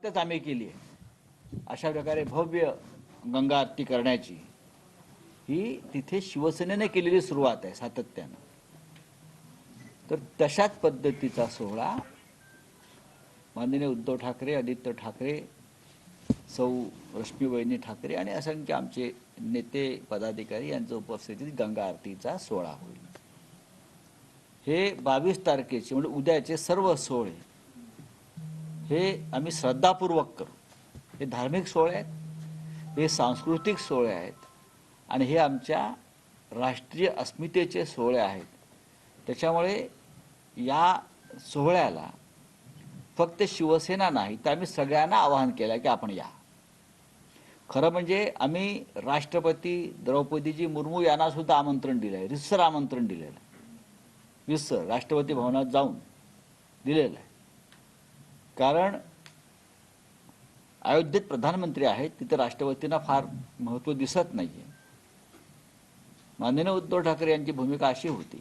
तेच आम्ही केली आहे। अशा प्रकारे भव्य गंगा आरती करण्याची ही तिथे शिवसेनेने केलेली सुरुवात आहे सातत्यानं। तर तशाच पद्धतीचा सोहळा माननीय उद्धव ठाकरे, आदित्य ठाकरे, सौ रश्मीवहिनी ठाकरे आणि असंख्य आमचे नेते पदाधिकारी यांच्या उपस्थितीत गंगा आरतीचा सोहळा होईल। हे 22 तारखेचे म्हणजे उद्याचे सर्व सोहळे हे आम्ही श्रद्धापूर्वक करू। हे धार्मिक सोहळे आहेत, हे सांस्कृतिक सोहळे आहेत आणि हे आमच्या राष्ट्रीय अस्मितेचे सोहळे आहेत। त्याच्यामुळे या सोहळ्याला फक्त शिवसेना नाही तर आम्ही सगळ्यांना आवाहन केलं की आपण या। खरं म्हणजे आम्ही राष्ट्रपती द्रौपदीजी मुर्मू यांना सुद्धा आमंत्रण दिलं आहे, रितसर आमंत्रण दिलेलं आहे, रितसर राष्ट्रपती भवनात जाऊन दिलेलं आहे। कारण अयोध्येत प्रधानमंत्री आहेत, तिथे राष्ट्रपतींना फार महत्त्व दिसत नाही आहे। माननीय उद्धव ठाकरे यांची भूमिका अशी होती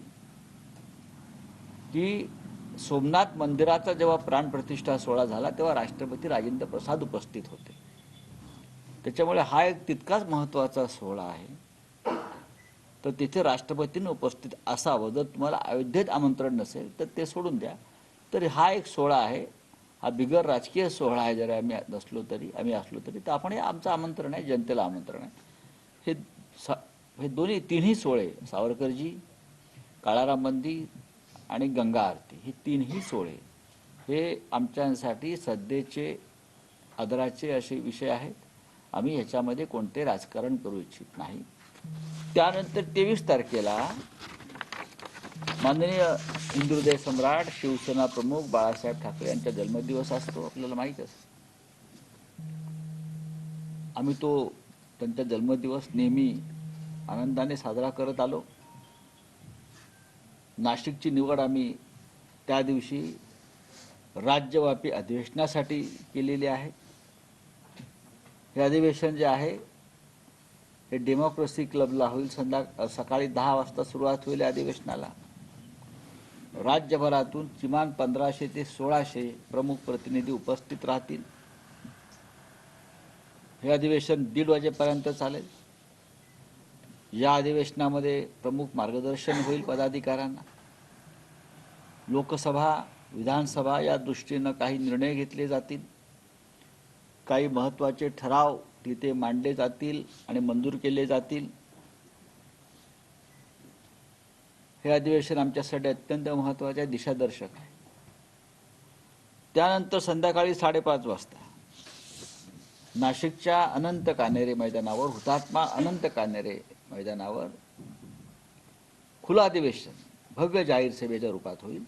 की सोमनाथ मंदिराचा जेव्हा प्राणप्रतिष्ठा सोहळा झाला तेव्हा राष्ट्रपती राजेंद्र प्रसाद उपस्थित होते। त्याच्यामुळे हा एक तितकाच महत्त्वाचा सोहळा आहे, तर तिथे राष्ट्रपतींनी उपस्थित असावं। जर तुम्हाला अयोध्येत आमंत्रण नसेल तर ते सोडून द्या। तर हा एक सोहळा आहे, हा बिगर राजकीय सोहळा आहे। जर आम्ही नसलो तरी, आम्ही असलो तरी, तर आपण हे आमचं आमंत्रण आहे, जनतेला आमंत्रण आहे। हे दोन्ही तिन्ही सोहळे, सावरकरजी, काळाराम मंदिर आणि गंगा आरती, ही तीनही सोहळे हे आमच्यासाठी सध्याचे आदराचे असे विषय आहेत। आम्ही ह्याच्यामध्ये कोणते राजकारण करू इच्छित नाही। त्यानंतर 23 तारखेला माननीय हिंदुहृदय सम्राट शिवसेना प्रमुख बाळासाहेब ठाकरे यांचा जन्मदिवस असतो, आपल्याला माहीत असतं। आम्ही तो त्यांचा जन्मदिवस नेहमी आनंदाने साजरा करत आलो। नाशिकची निवड आम्ही त्या दिवशी राज्यव्यापी अधिवेशनासाठी केलेली आहे। हे अधिवेशन जे आहे हे डेमोक्रेसी क्लबला होईल। सकाळी 10 वाजता सुरुवात होईल अधिवेशनाला। राज्यभरातून किमान 1500 ते 1600 प्रमुख प्रतिनिधी उपस्थित राहतील। हे अधिवेशन 1:30 वाजेपर्यंत चालेल। या अधिवेशनामध्ये प्रमुख मार्गदर्शन होईल पदाधिकाऱ्यांना। लोकसभा, विधानसभा या दृष्टीने काही निर्णय घेतले जातील, काही महत्त्वाचे ठराव तिथे मांडले जातील आणि मंजूर केले जातील। हे अधिवेशन आमच्यासाठी अत्यंत महत्त्वाचे आहे, दिशादर्शक आहे। त्यानंतर संध्याकाळी 5:30 वाजता नाशिकच्या अनंत कान्हेरे मैदानावर, हुतात्मा अनंत कान्हेरे मैदानावर खुलं अधिवेशन भव्य जाहीर सभेच्या रूपात होईल।